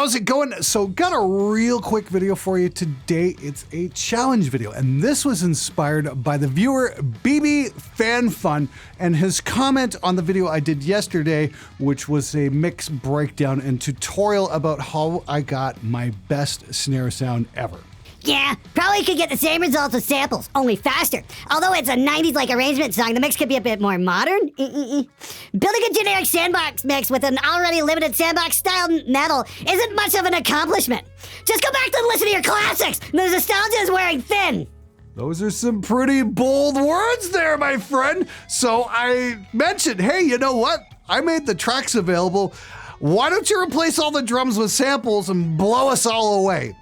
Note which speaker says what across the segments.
Speaker 1: how's it going? So got a real quick video for you today. It's a challenge video, and this was inspired by the viewer BB Fan Fun and his comment on the video I did yesterday, which was a mix breakdown and tutorial about how I got my best snare sound ever.
Speaker 2: Yeah, probably could get the same results with samples, only faster. Although it's a 90s-like arrangement song, the mix could be a bit more modern. Building a generic sandbox mix with an already limited sandbox-style metal isn't much of an accomplishment. Just go back and listen to your classics. The nostalgia is wearing thin.
Speaker 1: Those are some pretty bold words there, my friend. So I mentioned, hey, you know what? I made the tracks available. Why don't you replace all the drums with samples and blow us all away?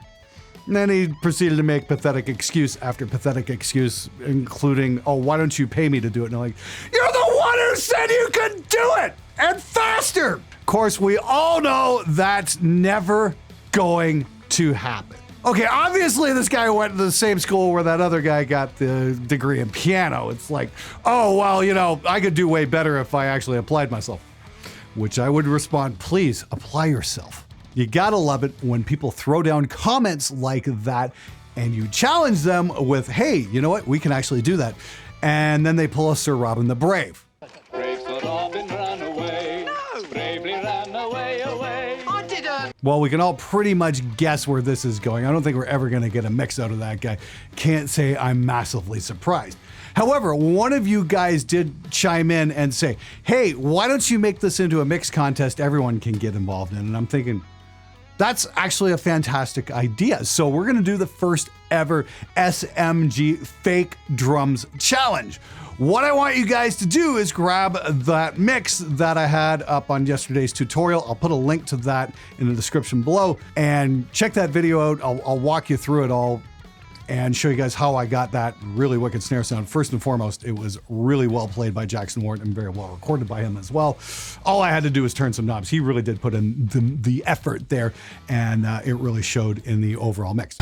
Speaker 1: And then he proceeded to make pathetic excuse after pathetic excuse, including, oh, why don't you pay me to do it? And I'm like, you're the one who said you could do it, and faster. Of course, we all know that's never going to happen. Okay, obviously this guy went to the same school where that other guy got the degree in piano. It's like, oh, well, you know, I could do way better if I actually applied myself. Which I would respond, please apply yourself. You gotta love it when people throw down comments like that and you challenge them with, hey, you know what? We can actually do that. And then they pull a Sir Robin the Brave.
Speaker 3: Brave Sir Robin ran away. No. Bravely ran away, away. I didn't.
Speaker 1: Well, we can all pretty much guess where this is going. I don't think we're ever gonna get a mix out of that guy. Can't say I'm massively surprised. However, one of you guys did chime in and say, hey, why don't you make this into a mix contest everyone can get involved in? And I'm thinking, that's actually a fantastic idea. So we're gonna do the first ever SMG fake drums challenge. What I want you guys to do is grab that mix that I had up on yesterday's tutorial. I'll put a link to that in the description below and check that video out. I'll walk you through it all and show you guys how I got that really wicked snare sound. First and foremost, it was really well played by Jackson Ward and very well recorded by him as well. All I had to do was turn some knobs. He really did put in the effort there, and it really showed in the overall mix.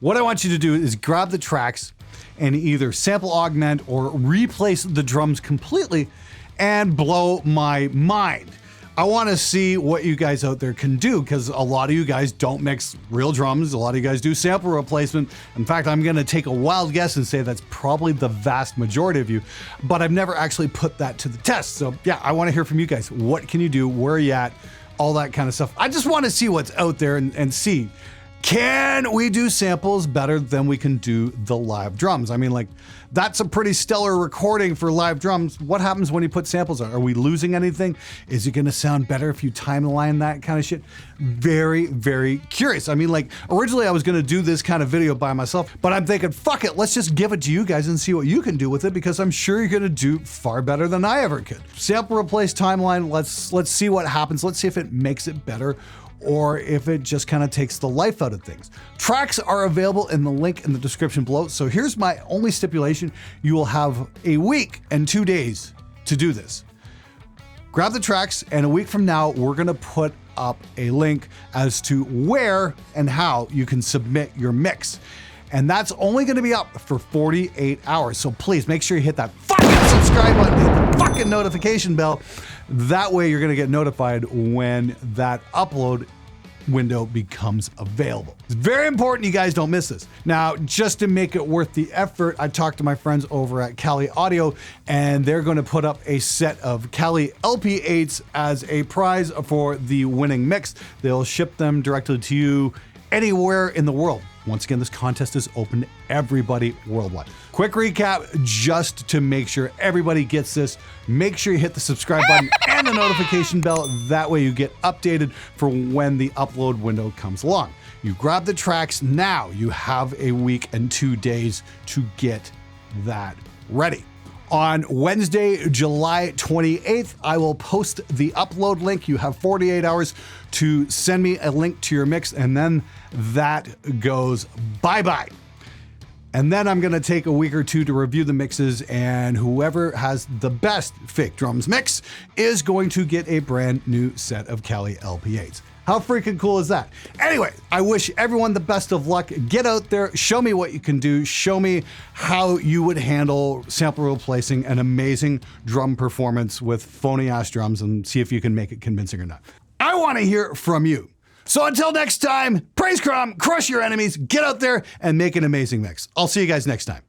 Speaker 1: What I want you to do is grab the tracks and either sample augment or replace the drums completely and blow my mind. I want to see what you guys out there can do, because a lot of you guys don't mix real drums. A lot of you guys do sample replacement. In fact, I'm going to take a wild guess and say that's probably the vast majority of you, but I've never actually put that to the test. So yeah, I want to hear from you guys. What can you do? Where are you at? All that kind of stuff. I just want to see what's out there and see, can we do samples better than we can do the live drums? I mean, like, that's a pretty stellar recording for live drums. What happens when you put samples on? Are we losing anything? Is it gonna sound better if you timeline that kind of shit? Very, very curious. I mean, like, originally I was gonna do this kind of video by myself, but I'm thinking, fuck it, let's just give it to you guys and see what you can do with it, because I'm sure you're gonna do far better than I ever could. Sample replace timeline, let's see what happens. Let's see if it makes it better, or if it just kind of takes the life out of things. Tracks are available in the link in the description below. So here's my only stipulation. You will have a week and 2 days to do this. Grab the tracks, and a week from now, we're gonna put up a link as to where and how you can submit your mix. And that's only gonna be up for 48 hours. So please make sure you hit that fucking subscribe button, hit the fucking notification bell. That way you're gonna get notified when that upload window becomes available. It's very important you guys don't miss this. Now, just to make it worth the effort, I talked to my friends over at Kali Audio, and they're gonna put up a set of Kali LP8s as a prize for the winning mix. They'll ship them directly to you anywhere in the world. Once again, this contest is open to everybody worldwide. Quick recap, just to make sure everybody gets this, make sure you hit the subscribe button and the notification bell. That way you get updated for when the upload window comes along. You grab the tracks now. You have a week and 2 days to get that ready. On Wednesday, July 28th, I will post the upload link. You have 48 hours to send me a link to your mix, and then that goes bye-bye. And then I'm gonna take a week or two to review the mixes, and whoever has the best fake drums mix is going to get a brand new set of Kali LP8s. How freaking cool is that? Anyway, I wish everyone the best of luck. Get out there, show me what you can do, show me how you would handle sample replacing an amazing drum performance with phony ass drums, and see if you can make it convincing or not. I want to hear from you. So until next time, praise Crom, crush your enemies, get out there and make an amazing mix. I'll see you guys next time.